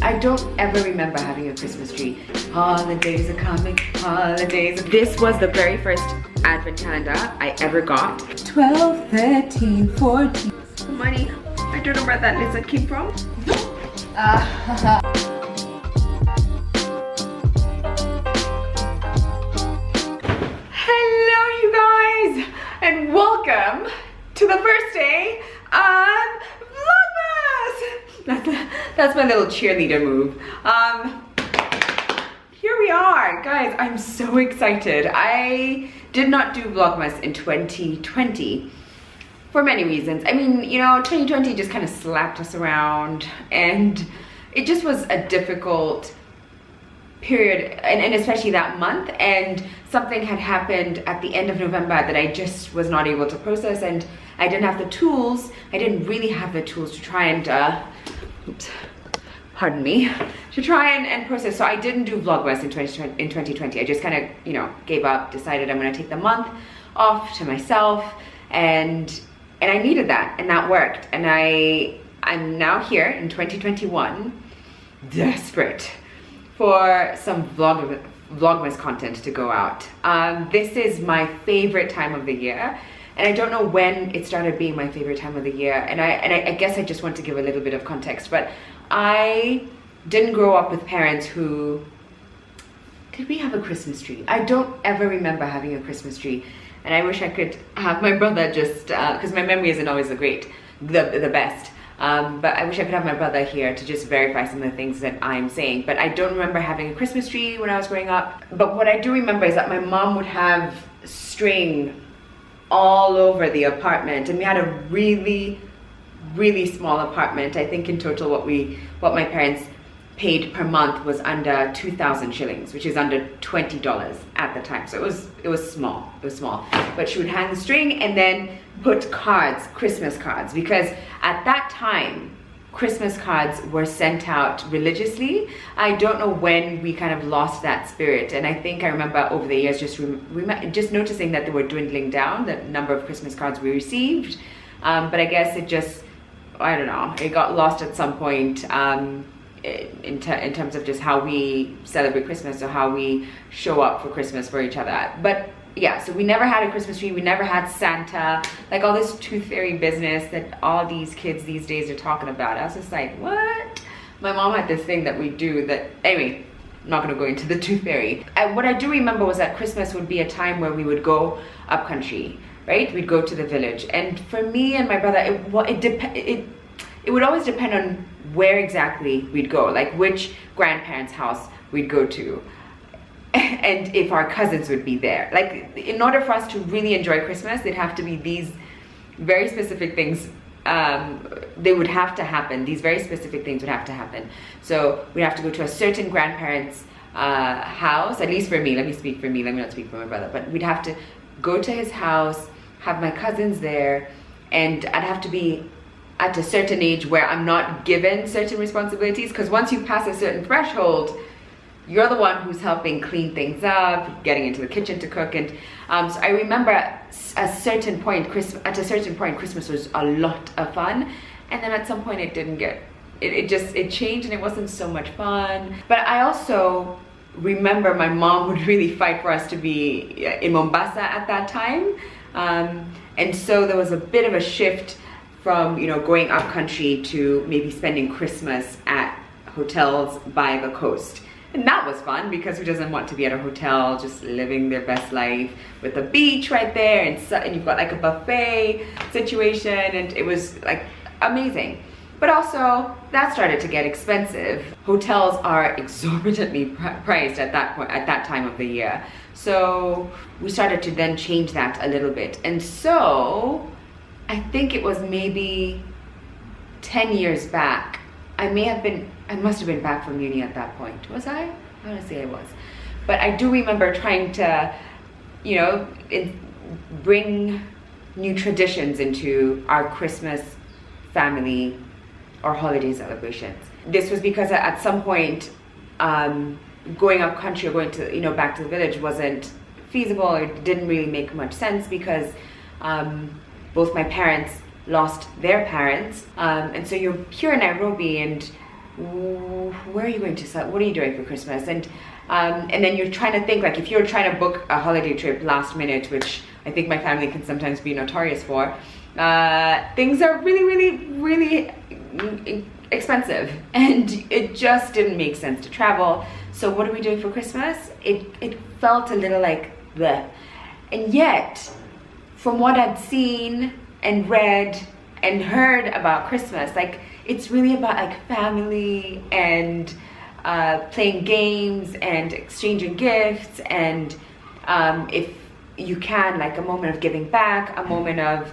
I don't ever remember having a Christmas tree. Holidays are coming, holidays. This was the very first advent calendar I ever got. 12, 13, 14. Money. I don't know where that lizard came from. Hello you guys, and welcome to the first day of Vlogmas. That's my little cheerleader move. Here we are, guys. I'm so excited. I did not do Vlogmas in 2020 for many reasons. I mean, you know, 2020 just kind of slapped us around, and it just was a difficult period, and especially that month, and something had happened at the end of November that I just was not able to process, and I didn't have the tools. I didn't really have the tools to try and pardon me, to try and process. So I didn't do Vlogmas in 2020. I just kind of, you know, gave up, decided I'm gonna take the month off to myself, and I needed that, and that worked. And I'm now here in 2021, desperate for some Vlogmas content to go out. This is my favorite time of the year, and I don't know when it started being my favorite time of the year, and I guess I just want to give a little bit of context. But I didn't grow up with parents who... Did we have a Christmas tree? I don't ever remember having a Christmas tree, and I wish I could have my brother just because my memory isn't always the best. But I wish I could have my brother here to just verify some of the things that I'm saying. But I don't remember having a Christmas tree when I was growing up. But what I do remember is that my mom would have string all over the apartment, and we had a really small apartment. I think in total what my parents paid per month was under 2,000 shillings, which is under $20 at the time. So it was small. But she would hang the string and then put cards, Christmas cards, because at that time Christmas cards were sent out religiously. I don't know when we kind of lost that spirit, and I think I remember over the years just noticing that they were dwindling down, the number of Christmas cards we received. But I guess it just, I don't know, it got lost at some point in terms of just how we celebrate Christmas or how we show up for Christmas for each other. But yeah, so we never had a Christmas tree, we never had Santa, like all this tooth fairy business that all these kids these days are talking about. I was just like, what? My mom had this thing that we do that, anyway, I'm not gonna go into the tooth fairy. What I do remember was that Christmas would be a time where we would go up country, right? We'd go to the village, and for me and my brother, it would always depend on where exactly we'd go, like which grandparents' house we'd go to, and if our cousins would be there. Like, in order for us to really enjoy Christmas, it'd have to be these very specific things. They would have to happen. These very specific things would have to happen. So we'd have to go to a certain grandparent's house. At least for me, let me speak for me, let me not speak for my brother. But we'd have to go to his house, have my cousins there, and I'd have to be at a certain age where I'm not given certain responsibilities, because once you pass a certain threshold, you're the one who's helping clean things up, getting into the kitchen to cook. And so I remember at a certain point Christmas was a lot of fun, and then at some point it didn't get, it changed, and it wasn't so much fun. But I also remember my mom would really fight for us to be in Mombasa at that time, and so there was a bit of a shift from, you know, going up country to maybe spending Christmas at hotels by the coast. And that was fun, because who doesn't want to be at a hotel just living their best life with a beach right there, and you've got like a buffet situation, and it was like amazing. But also that started to get expensive. Hotels are exorbitantly priced at that point, at that time of the year. So we started to then change that a little bit. And so I think it was maybe 10 years back. I must have been back from uni at that point. Was I? I want to say I was. But I do remember trying to, you know, bring new traditions into our Christmas family or holiday celebrations. This was because at some point, going up country or going to, you know, back to the village wasn't feasible, or it didn't really make much sense, because both my parents lost their parents, and so you're here in Nairobi, and where are you going to what are you doing for Christmas? And then you're trying to think, like, if you're trying to book a holiday trip last minute, which I think my family can sometimes be notorious for, things are really expensive, and it just didn't make sense to travel. So what are we doing for Christmas? It felt a little like bleh. And yet, from what I'd seen and read and heard about Christmas, like, it's really about like family and playing games and exchanging gifts, and if you can, like a moment of giving back, a moment of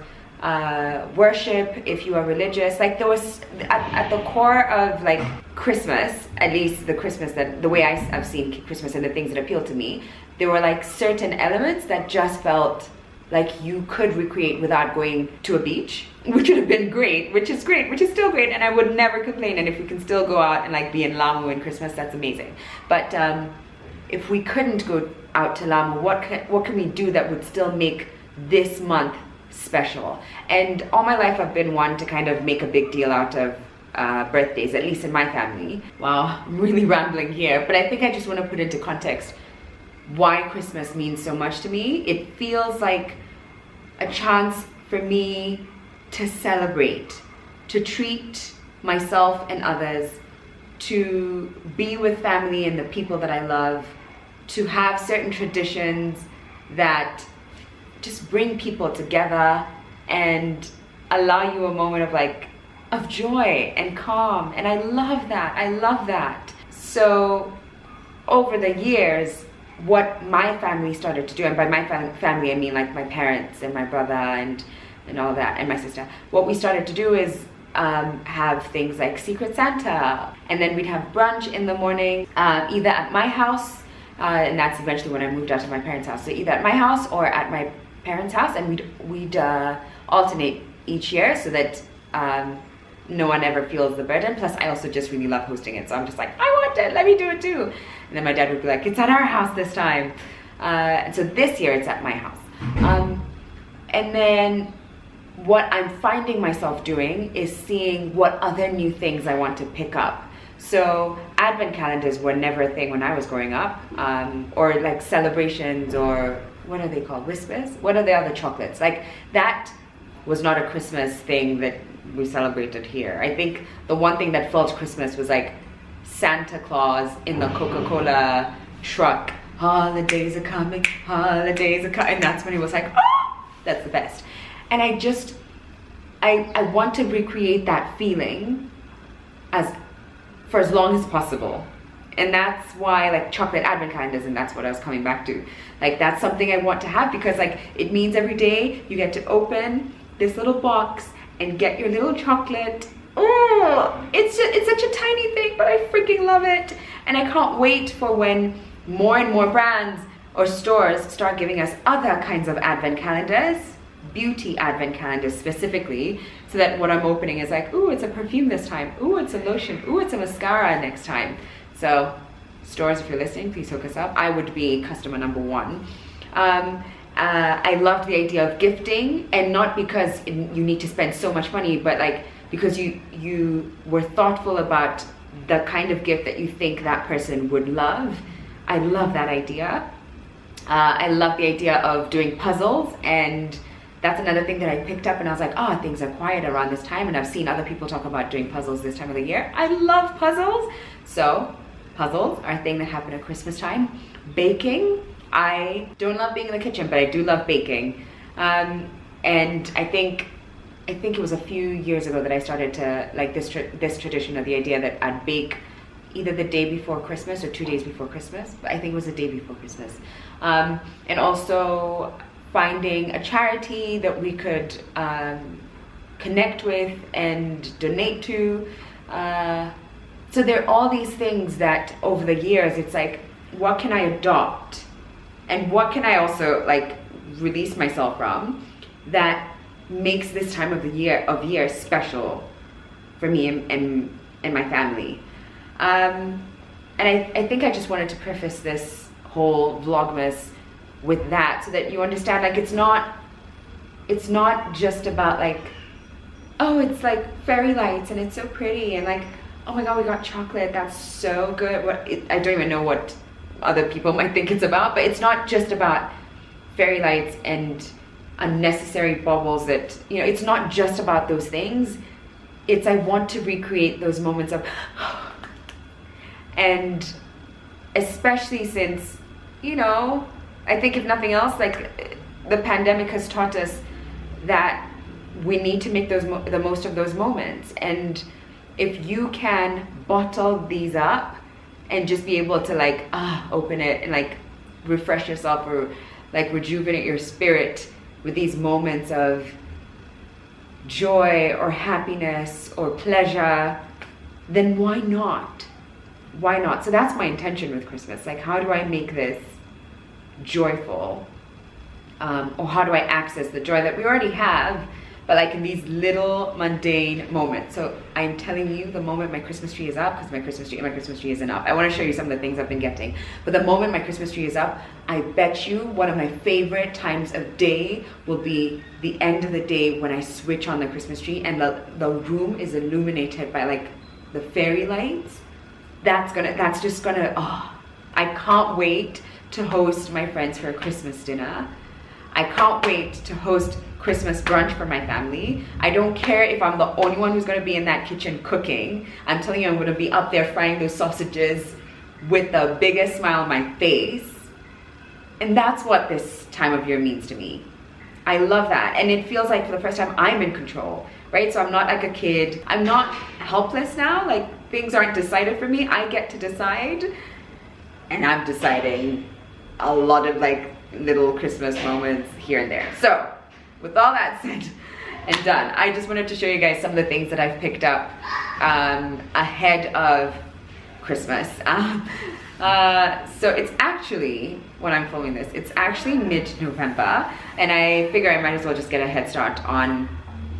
worship if you are religious. Like, there was at the core of like Christmas, at least the Christmas that the way I've seen Christmas and the things that appeal to me, there were like certain elements that just felt like you could recreate without going to a beach, which would have been great, which is still great, and I would never complain. And if we can still go out and like be in Lamu in Christmas, that's amazing. But if we couldn't go out to Lamu, what can we do that would still make this month special? And all my life I've been one to kind of make a big deal out of birthdays, at least in my family. Wow, I'm really rambling here, but I think I just want to put into context why Christmas means so much to me. It feels like a chance for me to celebrate, to treat myself and others, to be with family and the people that I love, to have certain traditions that just bring people together and allow you a moment of like of joy and calm. And I love that. So over the years, what my family started to do, and by my family I mean like my parents and my brother and all that, and my sister, what we started to do is have things like Secret Santa, and then we'd have brunch in the morning, either at my house, and that's eventually when I moved out to my parents' house, so either at my house or at my parents' house, and we'd alternate each year so that no one ever feels the burden. Plus I also just really love hosting it, so I'm just like, I want it, let me do it too. And then my dad would be like, it's at our house this time. And so this year it's at my house. And then what I'm finding myself doing is seeing what other new things I want to pick up. So advent calendars were never a thing when I was growing up, or like celebrations, or what are they called? Whispers? What are the other chocolates? Like, that was not a Christmas thing that we celebrated here. I think the one thing that felt Christmas was like Santa Claus in the Coca-Cola truck. Holidays are coming, and that's when he was like, oh, that's the best. And I want to recreate that feeling for as long as possible. And that's why, like, chocolate advent calendars, and that's what I was coming back to. Like, that's something I want to have, because like it means every day you get to open this little box and get your little chocolate. Oh, it's such a tiny thing, but I freaking love it. And I can't wait for when more and more brands or stores start giving us other kinds of advent calendars, beauty advent calendars specifically, so that what I'm opening is like, ooh, it's a perfume this time, ooh, it's a lotion, ooh, it's a mascara next time. So stores, if you're listening, please hook us up. I would be customer number one. I loved the idea of gifting, and not because you need to spend so much money, but like because you were thoughtful about the kind of gift that you think that person would love. I love that idea. I love the idea of doing puzzles, and that's another thing that I picked up, and I was like, oh, things are quiet around this time, and I've seen other people talk about doing puzzles this time of the year. I love puzzles. So puzzles are a thing that happen at Christmas time. Baking, I don't love being in the kitchen, but I do love baking. And I think it was a few years ago that I started to like this tradition of the idea that I'd bake either the day before Christmas or 2 days before Christmas, but I think it was the day before Christmas. And also finding a charity that we could connect with and donate to. So there are all these things that over the years, it's like, what can I adopt? And what can I also like release myself from that makes this time of the year special for me and my family. And I think I just wanted to preface this whole Vlogmas with that, so that you understand, like, it's not just about like, oh, it's like fairy lights and it's so pretty, and like, oh my god, we got chocolate, that's so good. I don't even know what other people might think it's about, but it's not just about fairy lights and unnecessary baubles that, you know, it's not just about those things. It's, I want to recreate those moments of, and especially since, you know, I think if nothing else, like the pandemic has taught us that we need to make the most of those moments. And if you can bottle these up and just be able to like open it and like refresh yourself or like rejuvenate your spirit with these moments of joy or happiness or pleasure, then why not? Why not? So that's my intention with Christmas. Like, how do I make this joyful? Or how do I access the joy that we already have, but like in these little mundane moments? So I'm telling you, the moment my Christmas tree is up, because my Christmas tree isn't up. I want to show you some of the things I've been getting. But the moment my Christmas tree is up, I bet you one of my favorite times of day will be the end of the day when I switch on the Christmas tree and the room is illuminated by like the fairy lights. That's just gonna, I can't wait to host my friends for a Christmas dinner. I can't wait to host Christmas brunch for my family. I don't care if I'm the only one who's gonna be in that kitchen cooking. I'm telling you, I'm gonna be up there frying those sausages with the biggest smile on my face. And that's what this time of year means to me. I love that. And it feels like for the first time I'm in control, right? So I'm not like a kid. I'm not helpless now. Like, things aren't decided for me. I get to decide. And I'm deciding a lot of like little Christmas moments here and there. So with all that said and done, I just wanted to show you guys some of the things that I've picked up ahead of Christmas. So it's actually, when I'm filming this, it's actually mid-November, and I figure I might as well just get a head start on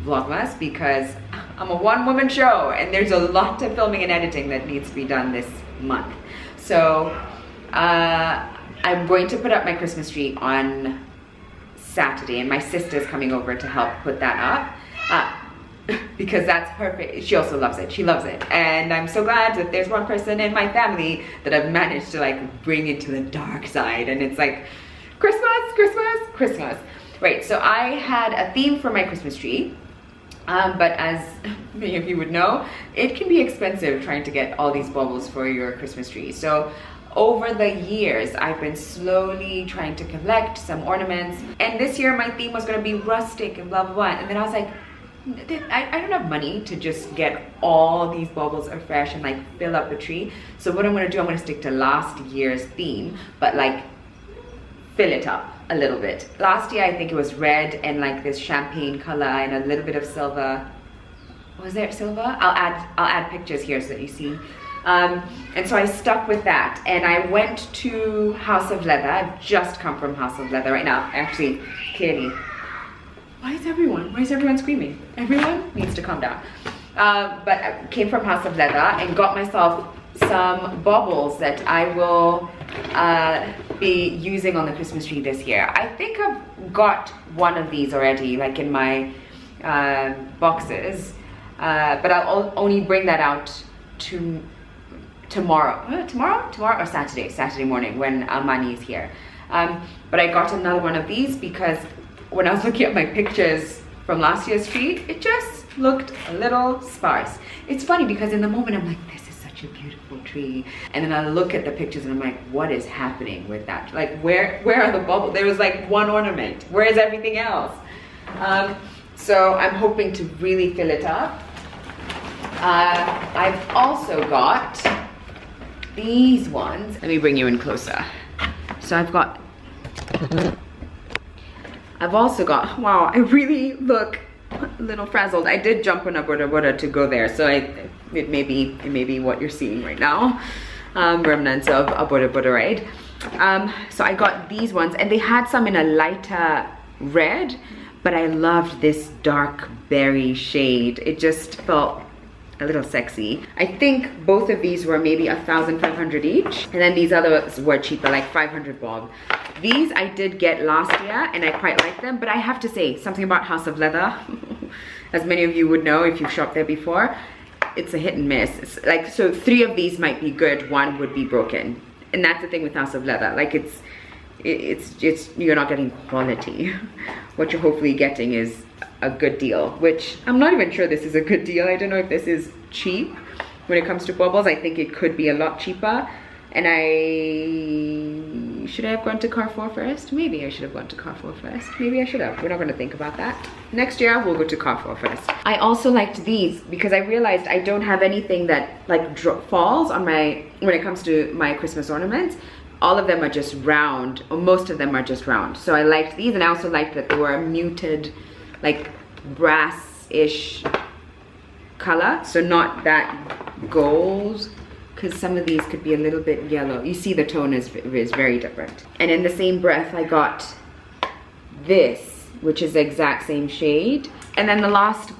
Vlogmas because I'm a one-woman show and there's a lot of filming and editing that needs to be done this month. So I'm going to put up my Christmas tree on Saturday, and my sister's coming over to help put that up because that's perfect. She also loves it. She loves it. And I'm so glad that there's one person in my family that I've managed to like bring into the dark side, and it's like Christmas, Christmas, Christmas. Right, so I had a theme for my Christmas tree. But as many of you would know, it can be expensive trying to get all these baubles for your Christmas tree. So over the years, I've been slowly trying to collect some ornaments. And this year my theme was gonna be rustic and blah, blah, blah. And then I was like, I don't have money to just get all these baubles afresh and like fill up the tree. So what I'm gonna do, I'm gonna stick to last year's theme, but like fill it up a little bit. Last year, I think it was red and like this champagne color and a little bit of silver. Was there silver? I'll add pictures here so that you see. And so I stuck with that, and I went to House of Leather. I've just come from House of Leather right now. Actually, clearly, why is everyone screaming? Everyone needs to calm down. But I came from House of Leather and got myself some baubles that I will be using on the Christmas tree this year. I think I've got one of these already, like in my boxes, but I'll only bring that out to tomorrow or Saturday morning when Almani is here. But I got another one of these because when I was looking at my pictures from last year's tree, it just looked a little sparse. It's funny because in the moment I'm like, this is such a beautiful tree, and then I look at the pictures and I'm like, what is happening with that? Like, where are the bubbles? There was like one ornament. Where is everything else? So I'm hoping to really fill it up. I've also got these ones. Let me bring you in closer. So I've also got, wow, I really look a little frazzled. I did jump on a Buddha to go there, so it may be what you're seeing right now, remnants of a Buddha ride. So I got these ones, and they had some in a lighter red, but I loved this dark berry shade. It just felt a little sexy. I think both of these were maybe 1,500 each, and then these others were cheaper, like 500 bob. These I did get last year and I quite like them, but I have to say something about House of Leather. As many of you would know if you've shopped there before, it's a hit and miss. It's like, so 3 of these might be good, 1 would be broken. And that's the thing with House of Leather. Like it's you're not getting quality. What you're hopefully getting is a good deal, which I'm not even sure this is a good deal. I don't know if this is cheap when it comes to baubles. I think it could be a lot cheaper. And should I have gone to Carrefour first? Maybe I should have gone to Carrefour first. Maybe I should have. We're not going to think about that. Next year we'll go to Carrefour first. I also liked these because I realized I don't have anything that like falls on my, when it comes to my Christmas ornaments. All of them are just round, or most of them are just round. So I liked these, and I also liked that they were a muted, like brass-ish color. So not that gold, because some of these could be a little bit yellow. You see the tone is very different. And in the same breath, I got this, which is the exact same shade. And then the last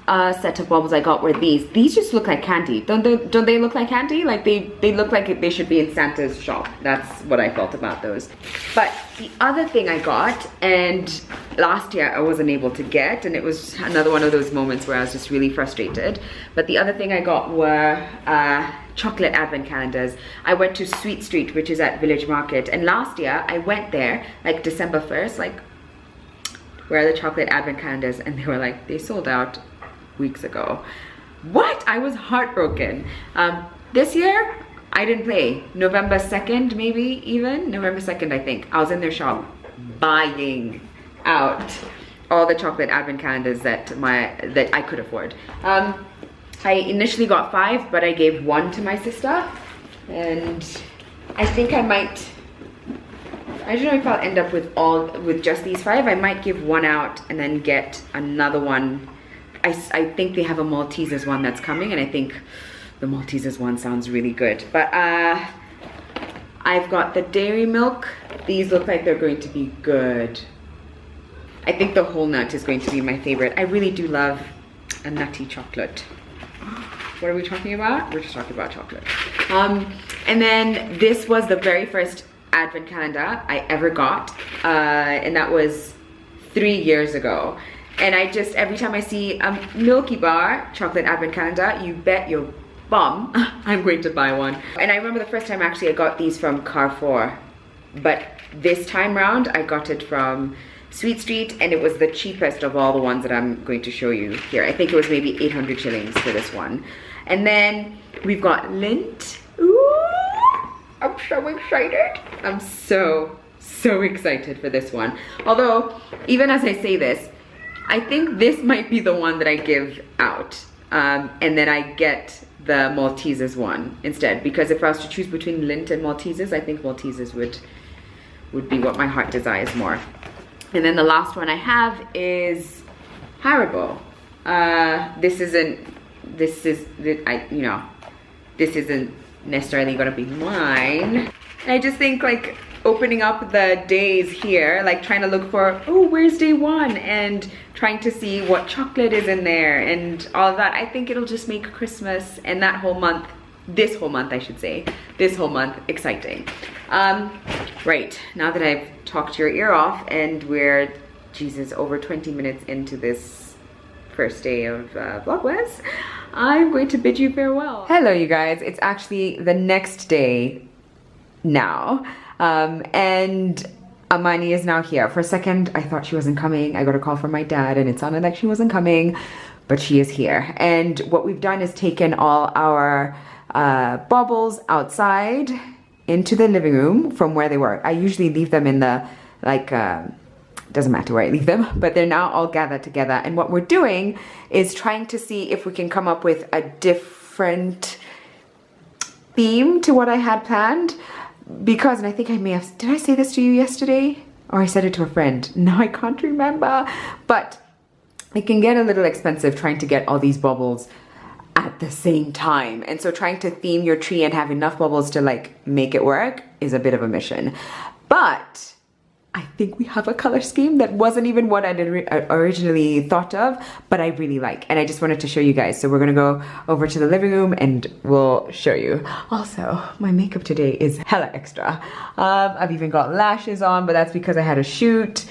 set of baubles I got were these. These just look like candy. Don't they look like candy? Like they look like they should be in Santa's shop. That's what I felt about those. But the other thing I got, and last year I wasn't able to get, and it was another one of those moments where I was just really frustrated. But the other thing I got were chocolate advent calendars. I went to Sweet Street, which is at Village Market, and last year I went there like December 1st, like, where are the chocolate advent calendars? And they were like, they sold out weeks ago. What? I was heartbroken. This year, I didn't play. November 2nd, maybe even? November 2nd, I think. I was in their shop buying out all the chocolate advent calendars that I could afford. I initially got 5, but I gave 1 to my sister. And I think I might, I don't know if I'll end up with just these 5. I might give 1 out and then get another one. I think they have a Maltesers one that's coming, and I think the Maltesers one sounds really good. But I've got the dairy milk. These look like they're going to be good. I think the whole nut is going to be my favorite. I really do love a nutty chocolate. What are we talking about? We're just talking about chocolate. And then this was the very first advent calendar I ever got, and that was 3 years ago. And I just, every time I see a Milky Bar chocolate advent calendar, you bet your bum I'm going to buy one. And I remember the first time actually I got these from Carrefour, but this time round I got it from Sweet Street, and it was the cheapest of all the ones that I'm going to show you here. I think it was maybe 800 shillings for this one. And then we've got Lindt. Ooh, I'm so excited. I'm so excited for this one. Although, even as I say this, I think this might be the one that I give out. And then I get the Maltesers one instead. Because if I was to choose between Lindt and Maltesers, I think Maltesers would be what my heart desires more. And then the last one I have is Haribo. This isn't necessarily gonna be mine. I just think like opening up the days here, like trying to look for, oh, where's day 1, and trying to see what chocolate is in there and all of that. I think it'll just make Christmas and that whole month, this whole month I should say, this whole month exciting. Right, now that I've talked your ear off and we're, Jesus, over 20 minutes into this first day of Vlogmas, I'm going to bid you farewell. Hello you guys, it's actually the next day now, and Amani is now here. For a second I thought she wasn't coming. I got a call from my dad and it sounded like she wasn't coming, but she is here. And what we've done is taken all our baubles outside into the living room from where they were. I usually leave them in the, like, doesn't matter where I leave them, but they're now all gathered together. And what we're doing is trying to see if we can come up with a different theme to what I had planned. Because, and I think I may have, did I say this to you yesterday? Or I said it to a friend? No, I can't remember. But it can get a little expensive trying to get all these baubles at the same time. And so trying to theme your tree and have enough bubbles to like make it work is a bit of a mission. But I think we have a color scheme that wasn't even what I originally thought of, but I really like. And I just wanted to show you guys. So we're gonna go over to the living room and we'll show you. Also, my makeup today is hella extra. I've even got lashes on, but that's because I had a shoot.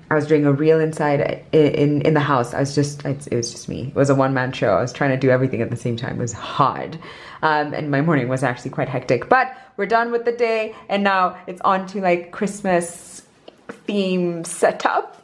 I was doing a reel inside in the house. It was just me. It was a one-man show. I was trying to do everything at the same time. It was hard. And my morning was actually quite hectic. But we're done with the day, and now it's on to like Christmas theme setup.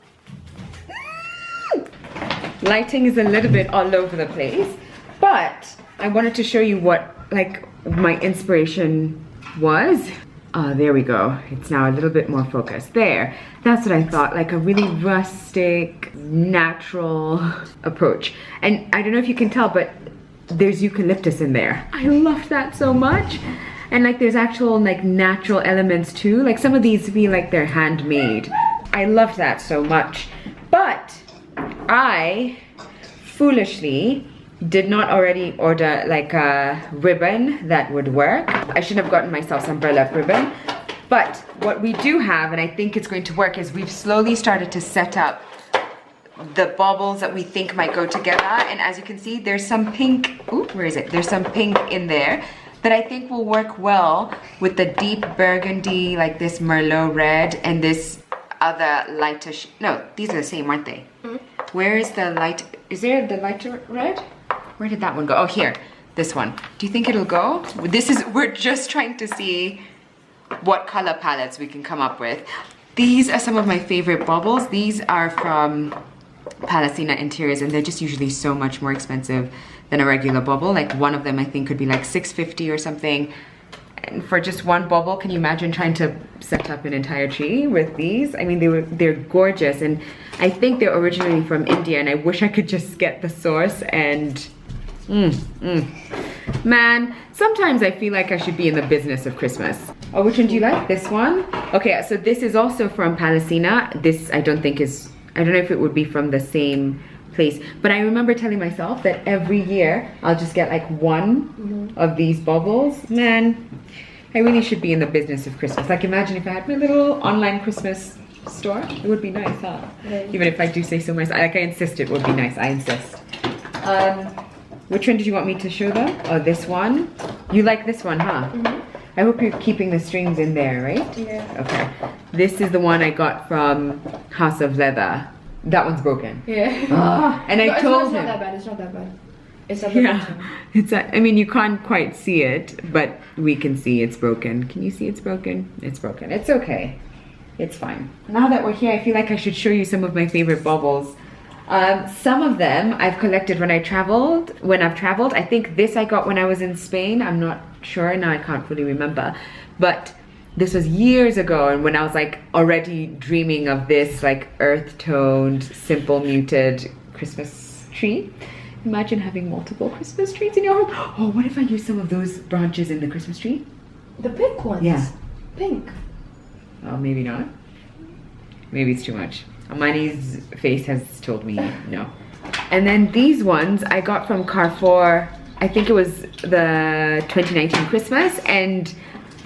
Lighting is a little bit all over the place, but I wanted to show you what like my inspiration was. There we go. It's now a little bit more focused. There. That's what I thought, like a really rustic, natural approach. And I don't know if you can tell, but there's eucalyptus in there. I loved that so much. And like there's actual like natural elements too. Like some of these feel like they're handmade. I loved that so much. But I foolishly did not already order like a ribbon that would work. I should have gotten myself some burlap ribbon. But what we do have, and I think it's going to work, is we've slowly started to set up the baubles that we think might go together. And as you can see, there's some pink, ooh, where is it? There's some pink in there that I think will work well with the deep burgundy, like this Merlot red and this other lighter, no, these are the same, aren't they? Mm-hmm. Where is the light, is there the lighter red? Where did that one go? Oh, here, this one. Do you think it'll go? We're just trying to see what color palettes we can come up with. These are some of my favorite baubles. These are from Palestina Interiors, and they're just usually so much more expensive than a regular bauble. Like one of them I think could be like $6.50 or something. And for just one bauble, can you imagine trying to set up an entire tree with these? I mean, they're gorgeous, and I think they're originally from India, and I wish I could just get the source and man, sometimes I feel like I should be in the business of Christmas. Oh, which one do you like? This one? Okay, so this is also from Palestina. This I don't know if it would be from the same place, but I remember telling myself that every year I'll just get like one of these baubles. Man, I really should be in the business of Christmas. Like imagine if I had my little online Christmas store. It would be nice, huh? Right. Even if I do say so myself. Like I insist it would be nice. I insist. Which one did you want me to show them? Oh, this one? You like this one, huh? Mm-hmm. I hope you're keeping the strings in there, right? Yeah. Okay. This is the one I got from House of Leather. That one's broken. Yeah. Oh, and I told him. It's not that bad. It's not that bad. It's not that bad. I mean, you can't quite see it, but we can see it's broken. Can you see it's broken? It's broken. It's okay. It's fine. Now that we're here, I feel like I should show you some of my favorite baubles. Some of them I've collected when I've traveled. I think this I got when I was in Spain. I'm not sure now, I can't fully remember. But this was years ago, and when I was like already dreaming of this like earth-toned, simple muted Christmas tree. Imagine having multiple Christmas trees in your home. Oh, what if I use some of those branches in the Christmas tree? The pink ones? Yeah. Pink. Oh, maybe not. Maybe it's too much. Amani's face has told me no. And then these ones I got from Carrefour. I think it was the 2019 Christmas, and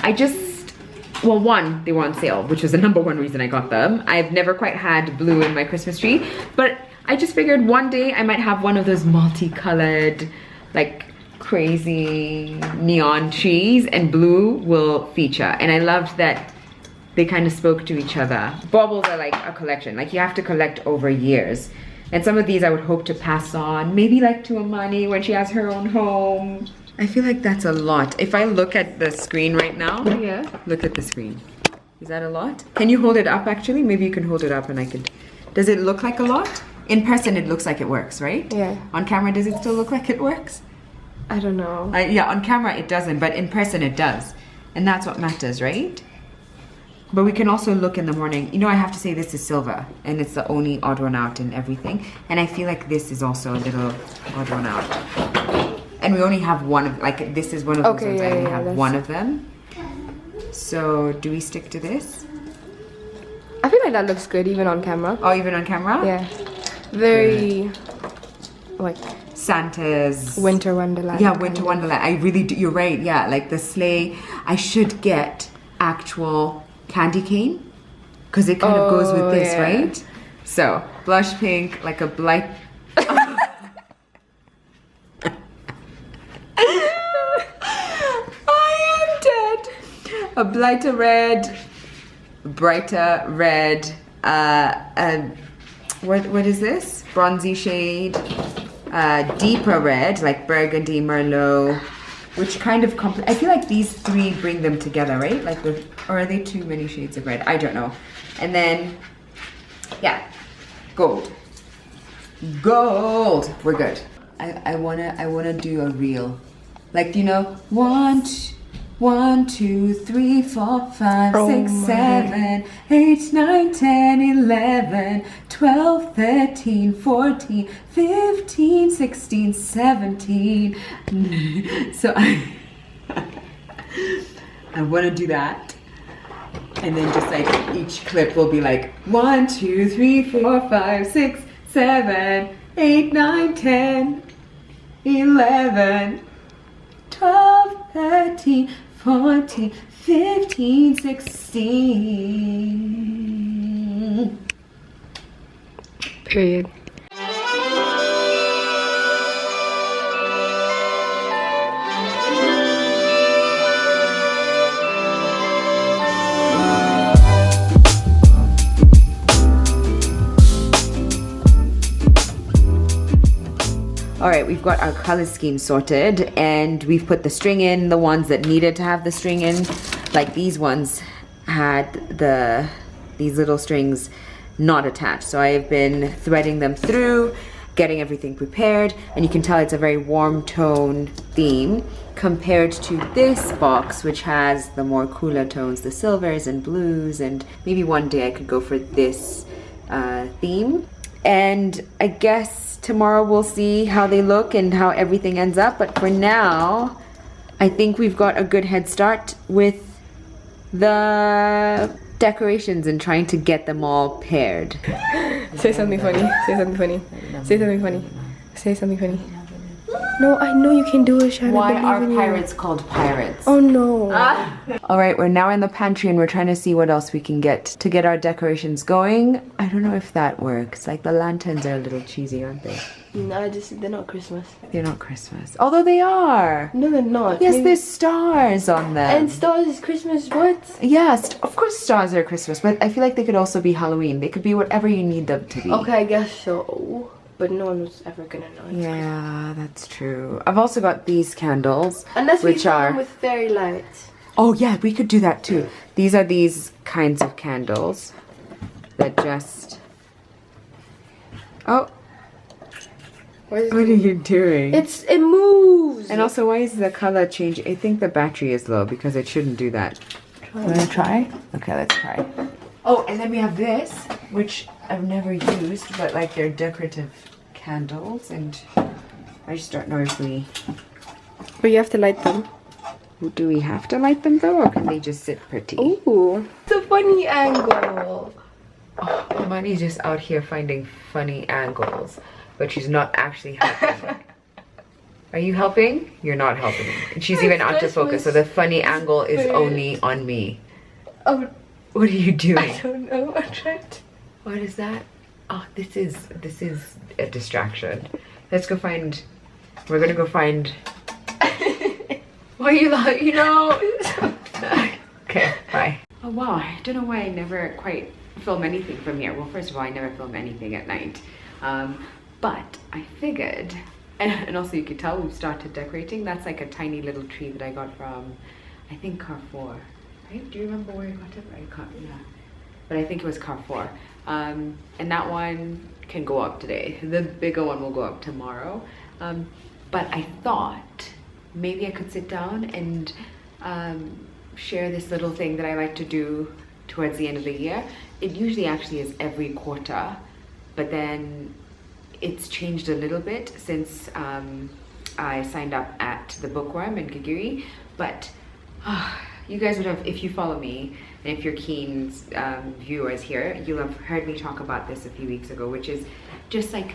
I just, well, one, they were on sale, which was the #1 reason I got them. I've never quite had blue in my Christmas tree, but I just figured one day I might have one of those multicolored, like crazy neon trees, and blue will feature. And I loved that they kind of spoke to each other. Baubles are like a collection, like you have to collect over years. And some of these I would hope to pass on, maybe like to Amani when she has her own home. I feel like that's a lot. If I look at the screen right now, yeah. Look at the screen. Is that a lot? Can you hold it up actually? Maybe you can hold it up and I could. Does it look like a lot? In person it looks like it works, right? Yeah. On camera does it still look like it works? I don't know. Yeah, on camera it doesn't, but in person it does. And that's what matters, right? But we can also look in the morning. You know, I have to say this is silver, and it's the only odd one out in everything. And I feel like this is also a little odd one out. And we only have one of, like this is one of those ones. I only have one of them. So do we stick to this? I feel like that looks good even on camera. Oh, even on camera? Yeah. Very, like Santa's Winter Wonderland. Yeah, Winter Wonderland. I really do. You're right. Yeah, like the sleigh. I should get actual candy cane because it kind of goes with this, right? So blush pink, like a blight. I am dead. A blighter red, brighter red, what is this? Bronzy shade, deeper red, like burgundy, merlot, which kind of I feel like these three bring them together, right? Like or are they too many shades of red? I don't know. And then, yeah, gold. Gold. We're good. I wanna do a reel, like, you know, 1, 2, 3, 4, 5, 6, 7, 8, 9, 10, 11, 12, 13, 14, 15, 16, 17. So I want to do that, and then just like each clip will be like 1, 2, 3, 4, 5, 6, 7, 8, 9, 10, 11, 12, 13, 14, 15, 16. Period. All right, we've got our color scheme sorted, and we've put the string in, the ones that needed to have the string in. Like these ones had these little strings not attached. So I've been threading them through, getting everything prepared, and you can tell it's a very warm tone theme compared to this box, which has the more cooler tones, the silvers and blues, and maybe one day I could go for this theme. And I guess tomorrow we'll see how they look and how everything ends up. But for now, I think we've got a good head start with the decorations and trying to get them all paired. Say something funny. Say something funny. Say something funny. Say something funny. No, I know you can do it, Sharon. Why are pirates called pirates? Oh no. All right, we're now in the pantry and we're trying to see what else we can get to get our decorations going. I don't know if that works. Like the lanterns are a little cheesy, aren't they? No, they're not Christmas. They're not Christmas. Although they are. No, they're not. Yes, there's stars on them. And stars is Christmas, what? Yes, of course stars are Christmas, but I feel like they could also be Halloween. They could be whatever you need them to be. Okay, I guess so. But no one was ever gonna know. Yeah, that's true. I've also got these candles, unless which we are with fairy lights. Oh yeah, we could do that too. These are these kinds of candles that just... Oh. What are you doing? It moves. And also, why is the color changing? I think the battery is low because it shouldn't do that. Wanna try? Okay, let's try. Oh, and then we have this, which I've never used, but like they're decorative candles, and I just don't know if we... But you have to light them. Do we have to light them though, or can they just sit pretty? Ooh, it's a funny angle. Oh, Amani's just out here finding funny angles, but she's not actually helping. Are you helping? You're not helping. And she's even out to focus, so the funny angle is only on me. Oh, what are you doing? I don't know. I tried. What is that? Oh, this is a distraction. Let's go find. We're gonna go find. Why are you like, you know? Okay, bye. Oh wow, I don't know why I never quite film anything from here. Well, first of all, I never film anything at night. But I figured, and also you could tell we've started decorating. That's like a tiny little tree that I got from, I think, Carrefour. Right? Do you remember where I got it? I can't, yeah. But I think it was Carrefour. And that one can go up today. The bigger one will go up tomorrow. But I thought maybe I could sit down and share this little thing that I like to do towards the end of the year. It usually actually is every quarter, but then it's changed a little bit since I signed up at the Bookworm in Gigiri. But you guys would have, if you follow me, and if you're keen viewers here, you'll have heard me talk about this a few weeks ago, which is just like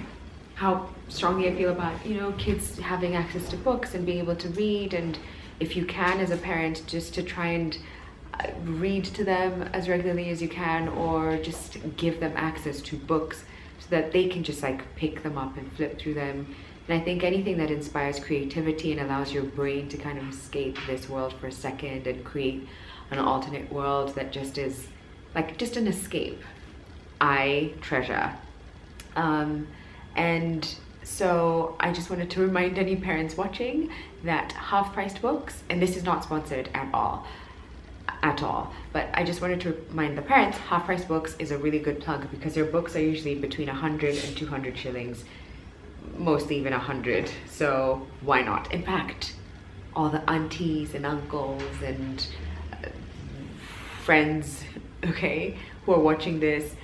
how strongly I feel about, you know, kids having access to books and being able to read, and if you can as a parent, just to try and read to them as regularly as you can, or just give them access to books so that they can just like pick them up and flip through them. And I think anything that inspires creativity and allows your brain to kind of escape this world for a second and create an alternate world that just is like just an escape. I treasure. And so I just wanted to remind any parents watching that half-priced books, and this is not sponsored at all, but I just wanted to remind the parents, half-price books is a really good plug because their books are usually between 100 and 200 shillings, mostly even 100, so why not? In fact, all the aunties and uncles and friends, okay, who are watching this,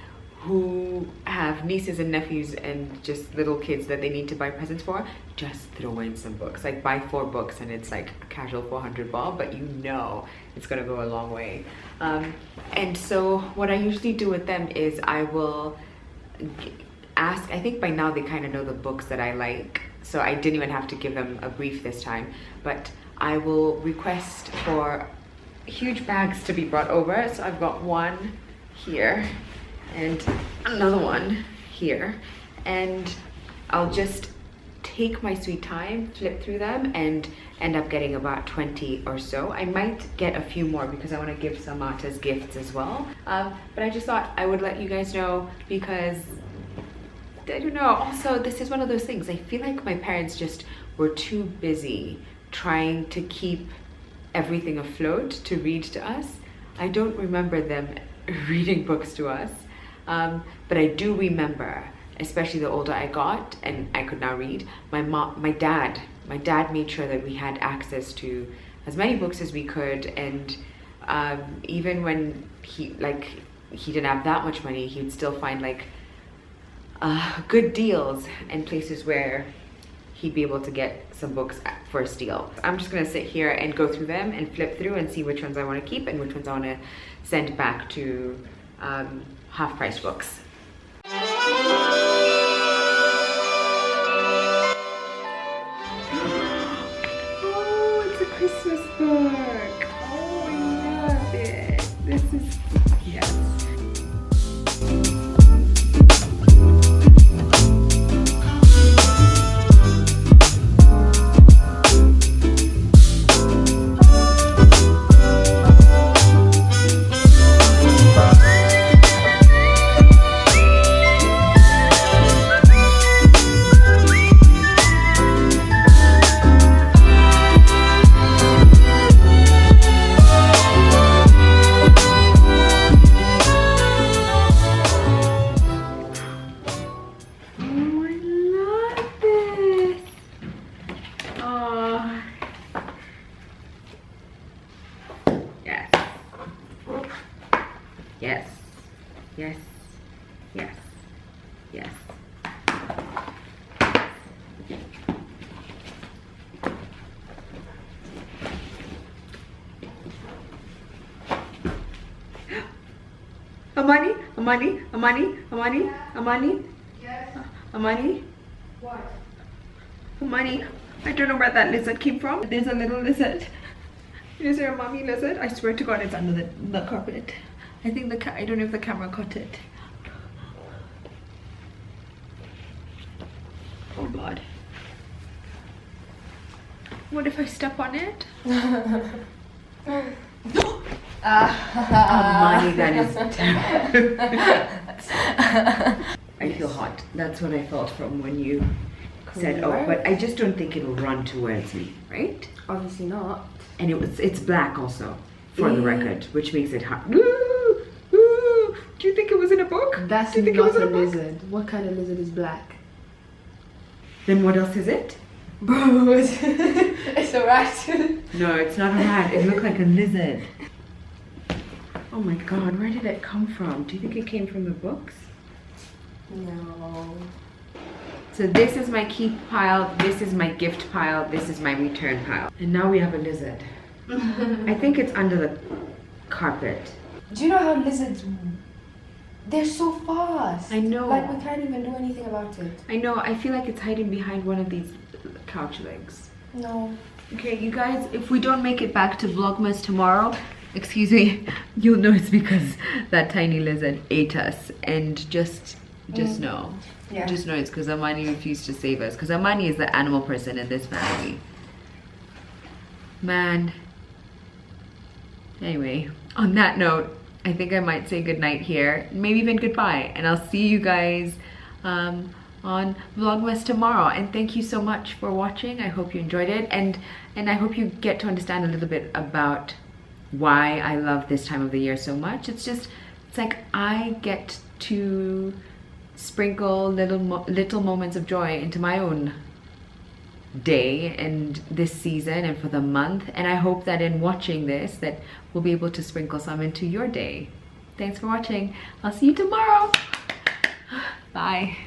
who have nieces and nephews and just little kids that they need to buy presents for, just throw in some books. Like buy 4 books and it's like a casual 400 bob, but you know it's gonna go a long way. And so what I usually do with them is I will ask, I think by now they kind of know the books that I like, so I didn't even have to give them a brief this time, but I will request for huge bags to be brought over. So I've got one here and another one here, and I'll just take my sweet time, flip through them, and end up getting about 20 or so. I might get a few more because I want to give some out as gifts as well, but I just thought I would let you guys know because I don't know, also this is one of those things, I feel like my parents just were too busy trying to keep everything afloat to read to us. I don't remember them reading books to us. But I do remember, especially the older I got and I could now read, my dad made sure that we had access to as many books as we could, and even when he didn't have that much money, he would still find like good deals and places where he'd be able to get some books for a steal. I'm just gonna sit here and go through them and flip through and see which ones I want to keep and which ones I want to send back to half-price books. Oh, it's a Christmas book. Oh, I love it. This is, yes. Yes, yes, yes, yes. Amani? Yes. Amani? What? Amani, I don't know where that lizard came from. There's a little lizard. Is there a mommy lizard? I swear to God it's under the carpet. I think I don't know if the camera caught it. Oh God. What if I step on it? Amani, that is terrible. I feel hot. That's what I felt from when you said, oh, but I just don't think it'll run towards me, right? Obviously not. And it's black also, for the record, which makes it hot. Ooh, ooh. Do you think it was in a book? That's Do you think not it was in a a book? lizard. What kind of lizard is black? Then what else is it? Bro, it's a rat. No, it's not a rat. It looked like a lizard. Oh my God, where did it come from? Do you think it came from the books? No. So this is my keep pile, this is my gift pile, this is my return pile. And now we have a lizard. I think it's under the carpet. Do you know how lizards, they're so fast. I know. Like we can't even do anything about it. I know, I feel like it's hiding behind one of these couch legs. No. Okay, you guys, if we don't make it back to Vlogmas tomorrow, excuse me, you'll know it's because that tiny lizard ate us. And just know. Yeah. Just know it's because Amani refused to save us. Because Amani is the animal person in this family. Man. Anyway, on that note, I think I might say goodnight here, maybe even goodbye, and I'll see you guys on Vlogmas tomorrow. And thank you so much for watching. I hope you enjoyed it, and I hope you get to understand a little bit about why I love this time of the year so much. It's like I get to sprinkle little moments of joy into my own day and this season and for the month, and I hope that in watching this that we'll be able to sprinkle some into your day. Thanks for watching. I'll see you tomorrow. Bye.